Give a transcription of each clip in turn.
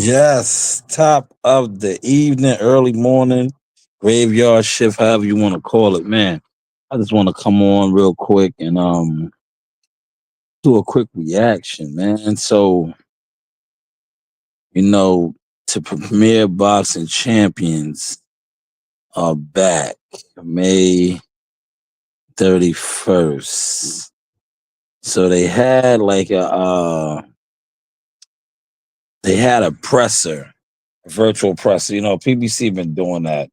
Yes, top of the evening, early morning, graveyard shift, however you want to call it, man. I just want to come on real quick and do a quick reaction, man. So, you know, to premier boxing champions are back May 31st. So they had a presser, a virtual presser. PBC been doing that,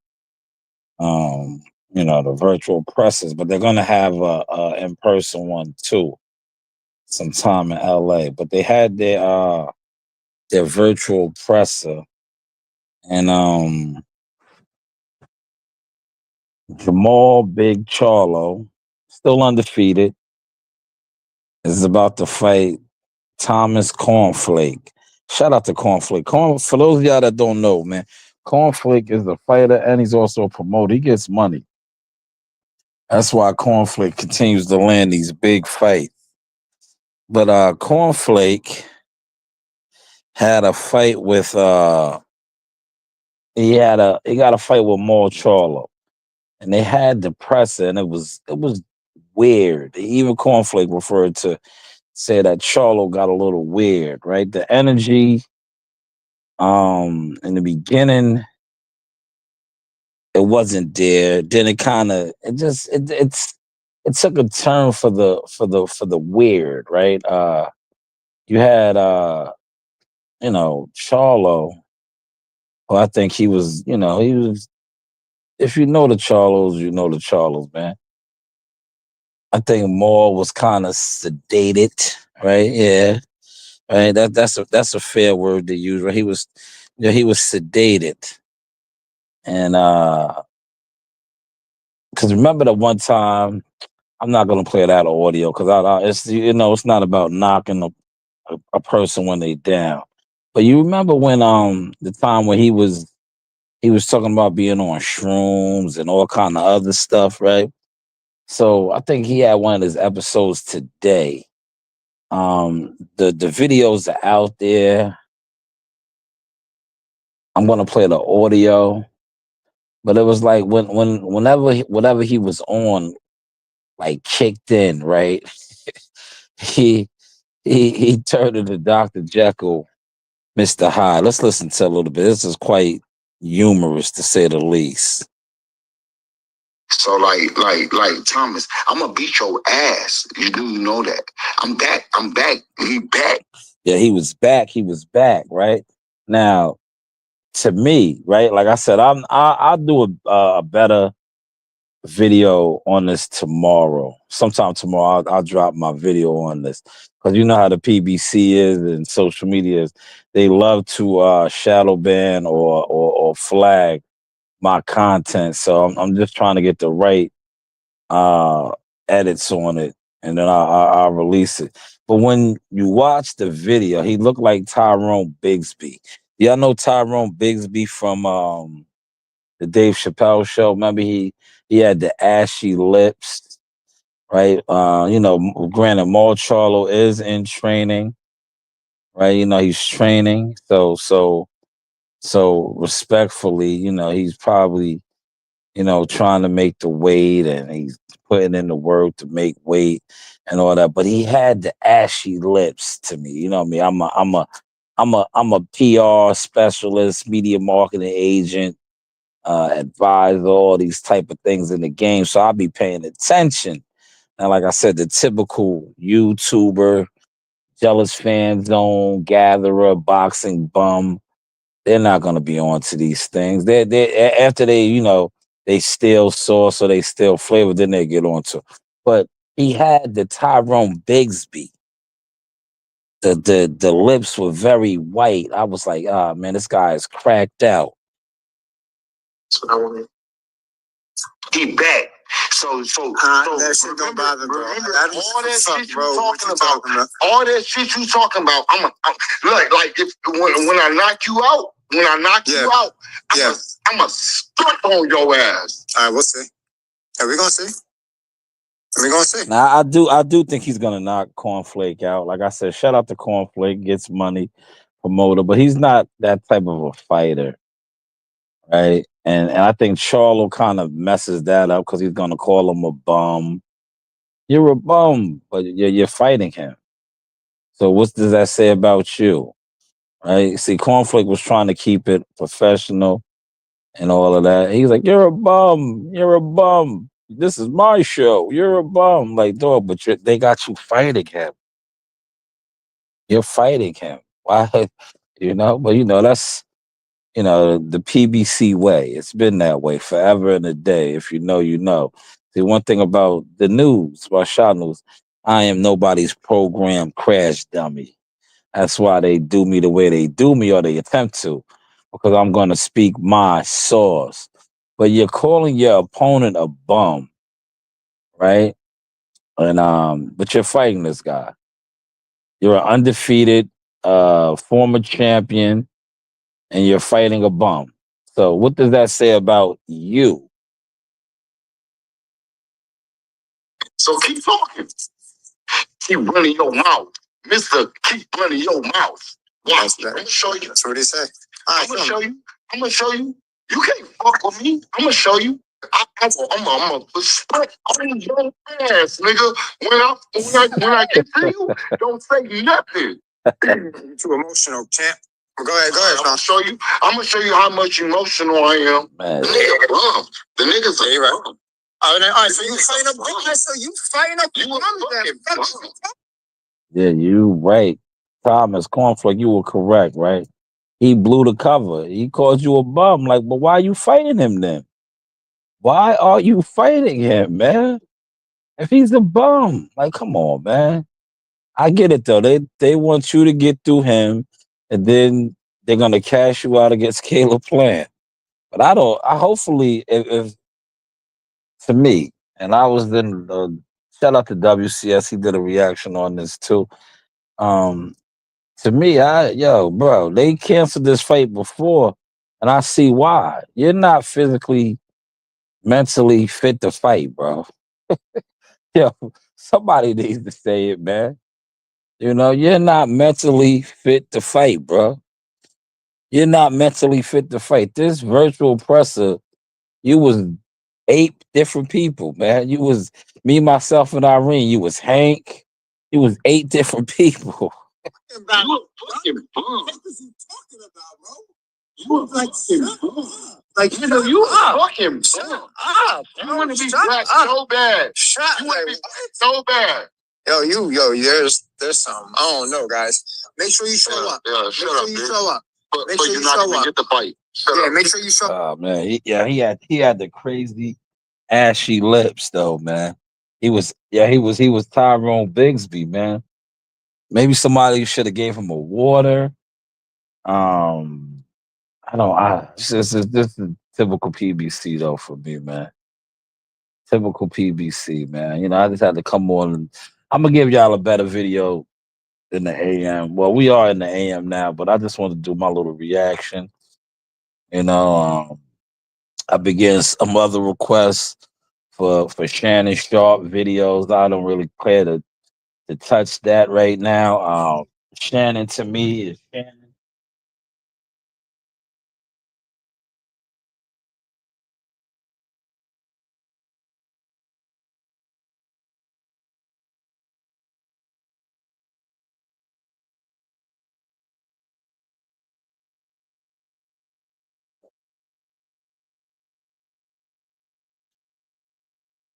um, the virtual presses, but they're gonna have a in person one too sometime in LA. But they had their virtual presser, and Jamal Big Charlo, still undefeated, is about to fight Thomas Cornflake. Shout out to Cornflake. For those of y'all that don't know, man, Cornflake is a fighter and he's also a promoter. He gets money. That's why Cornflake continues to land these big fights. But Cornflake had a fight with he got a fight with Maul Charlo. And they had the presser and it was weird. Even Cornflake referred to say that Charlo got a little weird, right? The energy in the beginning it wasn't there. Then it kind of it took a turn for the weird, right? You had Charlo, who I think he was if you know the Charlos, you know the Charlos, man. I think Maul was kind of sedated, right? Yeah, right. That's a fair word to use, right? He was sedated, and because remember the one time I'm not gonna play that audio because it's not about knocking a person when they down, but you remember when the time when he was talking about being on shrooms and all kind of other stuff, right? So I think he had one of his episodes today. The videos are out there. I'm gonna play the audio, but it was like whatever he was on like kicked in, right? he he turned into Dr. Jekyll, Mr. Hyde. Let's listen to a little bit. This is quite humorous to say the least. So like Thomas, I'm gonna beat your ass. You do know that. I'm back. I'm back. He back. Yeah, he was back. He was back. Right now, to me, right, like I said, I'll do a better video on this tomorrow. Sometime tomorrow, I'll drop my video on this because you know how the PBC is and social media is. They love to shadow ban or flag my content. So I'm just trying to get the right uh edits on it, and then I'll release it. But when you watch the video, he looked like Tyrone Bigsby. Y'all know Tyrone Bigsby from the Dave Chappelle show. Remember he had the ashy lips, right? Granted, Maul Charlo is in training, right? He's training, so respectfully, he's probably trying to make the weight and he's putting in the work to make weight and all that. But he had the ashy lips to me. You know what I mean? I'm a PR specialist, media marketing agent, advise all these type of things in the game. So I'll be paying attention. And like I said, the typical YouTuber, jealous fan zone, gatherer, boxing bum, they're not gonna be on to these things. They after they steal sauce or they steal flavor, then they get on to. But he had the Tyrone Bigsby. The lips were very white. I was like, ah man, this guy is cracked out. That's what I wanted. He back. That shit don't bother, bro. All that shit you talking about. All that shit you talking about. I'm like if when I knock you out, I'm a step on your ass. All right, we'll see. Are we gonna see? Are we gonna see? Now I do think he's gonna knock Cornflake out. Like I said, shout out to Cornflake, gets money, promoter, but he's not that type of a fighter, right? And I think Charlo kind of messes that up because he's gonna call him a bum. You're a bum, but you're fighting him. So what does that say about you, right? See, Cornflake was trying to keep it professional and all of that. He's like, "You're a bum. You're a bum. This is my show. You're a bum." Like, dog, but they got you fighting him. You're fighting him. Why? But that's the PBC way. It's been that way forever and a day. If you know, you know. See, one thing about the news, about Shanewz, I am nobody's program crash dummy. That's why they do me the way they do me, or they attempt to, because I'm going to speak my source. But you're calling your opponent a bum, right? And but you're fighting this guy. You're an undefeated former champion, and you're fighting a bum. So what does that say about you? So keep talking. Keep running your mouth. Mister, keep running your mouth. Watch. I'm gonna show you. That's what he said. I'm gonna show you. I'm gonna show you. You can't fuck with me. I'm gonna show you. I'm gonna put respect on your ass, nigga. When I get to you, don't say nothing. You're too emotional, champ. Go ahead, I'm gonna show you. I'm gonna show you how much emotional I am. Man. The nigga bum. The nigga's a bum. All right, so you fighting up bum. So you fighting up bum. Yeah, you right. Thomas Cornflake, you were correct, right? He blew the cover. He called you a bum. Like, but why are you fighting him then? Why are you fighting him, man? If he's a bum, like, come on, man. I get it though. They want you to get through him, and then they're gonna cash you out against Caleb Plant. But I don't. I hopefully, if to me, and I was in. Shout out to WCS. He did a reaction on this too. Um, to me, bro, they canceled this fight before, and I see why. You're not physically, mentally fit to fight, bro. Yo, somebody needs to say it, man. You're not mentally fit to fight, bro. You're not mentally fit to fight. This virtual presser, you was eight different people, man. You was me, myself, and Irene. You was Hank. You was eight different people. You a fucking bum. What is he talking about, bro? You a fucking bum. Like, you a fucking bum. You want to be black so bad. You want to be black so bad. There's some. I don't know, guys. Make sure you show up. Yeah, shut up. Make sure you show up. Make sure you're not even get the fight. Yeah, make sure you show up. Oh man, he had the crazy ashy lips though, man. He was Tyrone Bigsby, man. Maybe somebody should have gave him a water. I don't. This is typical PBC though for me, man. Typical PBC, man. I just had to come on. I'm gonna give y'all a better video in the AM. Well, we are in the AM now, but I just want to do my little reaction. You know, I began some other requests for Shannon Sharp videos. I don't really care to touch that right now. Shannon to me is Shannon.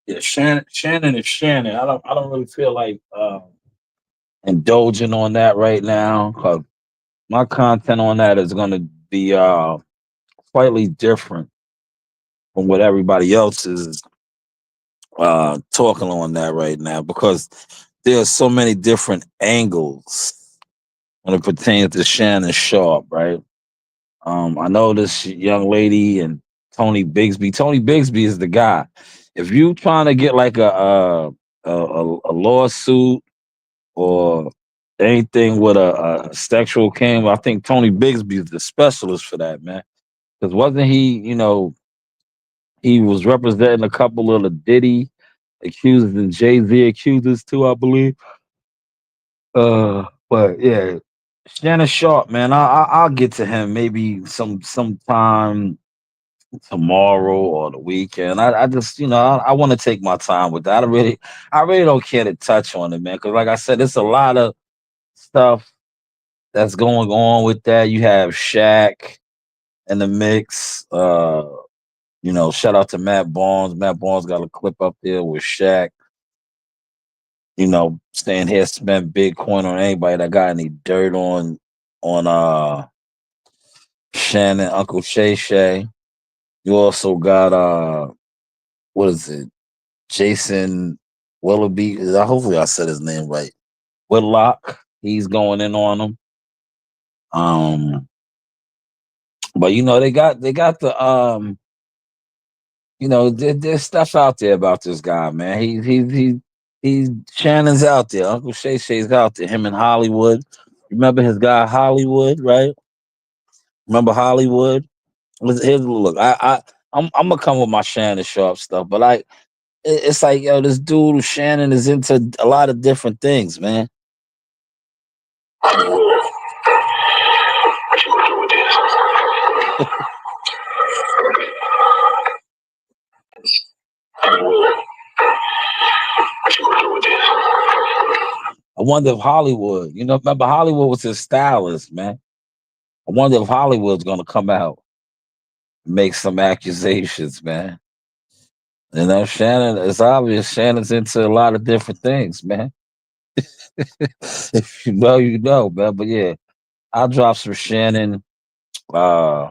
Yeah, Shannon is Shannon. I don't really feel like indulging on that right now because my content on that is gonna be slightly different from what everybody else is talking on that right now because there's so many different angles when it pertains to Shannon Sharp, right? I know this young lady and Tony Bigsby. Tony Bigsby is the guy. If you trying to get like a lawsuit or anything with a sexual claim, I think Tony Bigsby is the specialist for that, man. Because wasn't he, he was representing a couple of the Diddy accusers and Jay Z accusers too, I believe. But yeah, Shannon Sharp, man. I'll get to him maybe sometime tomorrow or the weekend. I just I want to take my time with that. I really don't care to touch on it, man. Because like I said, it's a lot of stuff that's going on with that. You have Shaq in the mix. Shout out to Matt Barnes. Matt Barnes got a clip up there with Shaq. Saying he has spent Bitcoin on anybody that got any dirt on Shannon, Uncle Shay Shay. You also got what is it? Jason Willoughby. Hopefully I said his name right. Whitlock. He's going in on him. But they got there's stuff out there about this guy, man. He's Shannon's out there. Uncle Shay Shay's out there. Him in Hollywood. Remember his guy Hollywood, right? Remember Hollywood? Here's look. I'm gonna come with my Shannon Sharp stuff, but it's like this dude Shannon is into a lot of different things, man. I wonder if Hollywood, remember Hollywood was his stylist, man. I wonder if Hollywood's gonna come out and make some accusations, man. Shannon, it's obvious Shannon's into a lot of different things, man. If you know, you know, man. But yeah, I'll drop some Shannon uh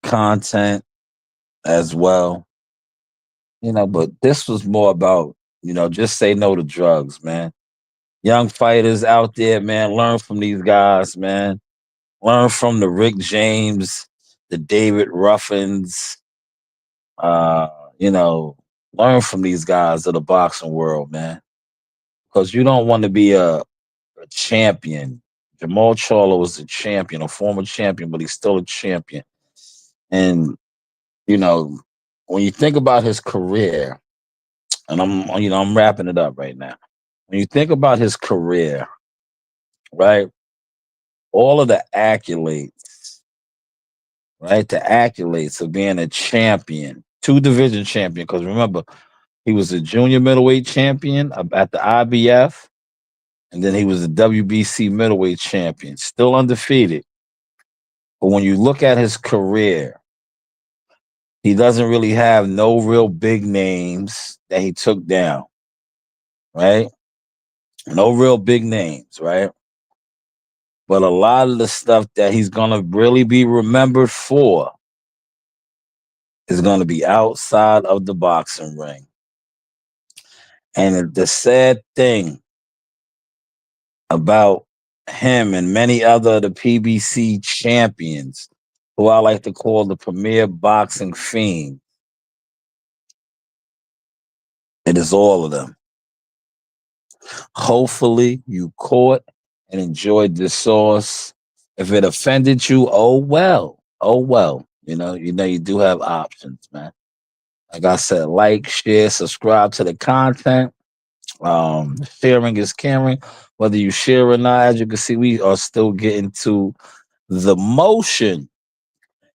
content as well. But this was more about, just say no to drugs, man. Young fighters out there, man, learn from these guys, man. Learn from the Rick James, the David Ruffins, uh, you know, learn from these guys of the boxing world, man. Because you don't want to be a champion. Jamal Charlo was a champion, a former champion, but he's still a champion. And, you know, when you think about his career, and I'm wrapping it up right now. When you think about his career, right? All of the accolades, right? The accolades of being a champion, two division champion. Because remember, he was a junior middleweight champion at the IBF, and then he was a WBC middleweight champion, still undefeated. But when you look at his career, he doesn't really have no real big names that he took down, right? No real big names, right? But a lot of the stuff that he's gonna really be remembered for is gonna be outside of the boxing ring. And the sad thing about him and many other of the PBC champions, who I like to call the premier boxing fiend, it is all of them. Hopefully you caught and enjoyed this sauce. If it offended you, oh well. Oh well. You do have options, man. Like I said, like, share, subscribe to the content. Sharing is caring. Whether you share or not, as you can see, we are still getting to the motion.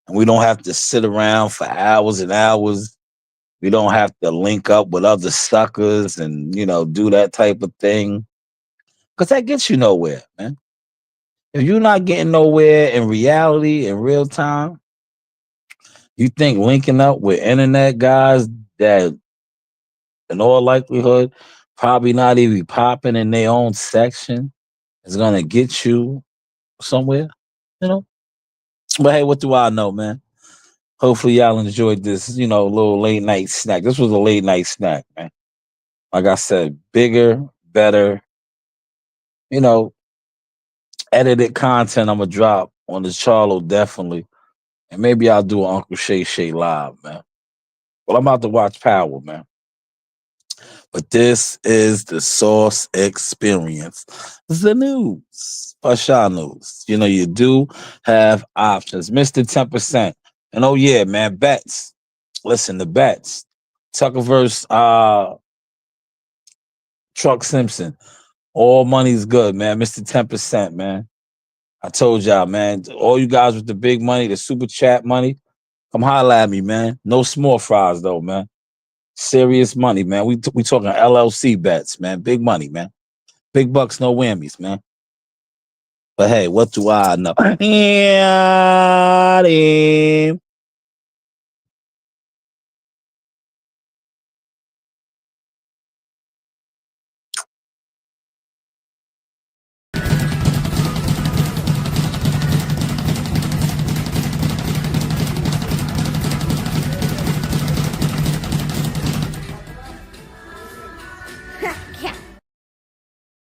And we don't have to sit around for hours and hours. We don't have to link up with other suckers and, do that type of thing. Because that gets you nowhere, man. If you're not getting nowhere in reality, in real time, you think linking up with internet guys that, in all likelihood, probably not even popping in their own section is going to get you somewhere, you know? But hey, what do I know, man? Hopefully y'all enjoyed this, little late night snack. This was a late night snack, man. Like I said, bigger, better, you know, edited content I'm gonna drop on the Charlo definitely. And maybe I'll do an Uncle Shay Shay live, man. But I'm about to watch Power, man. But this is the Source Experience. The news for Shanewz. You do have options. Mr. 10%. And oh yeah, man, bets. Listen, the bets. Tucker versus Truck Simpson. All money's good, man. Mr. 10%, man. I told y'all, man. All you guys with the big money, the super chat money, come holler at me, man. No small fries though, man. Serious money, man. We talking LLC bets, man. Big money, man. Big bucks, no whammies, man. But hey, what do I know?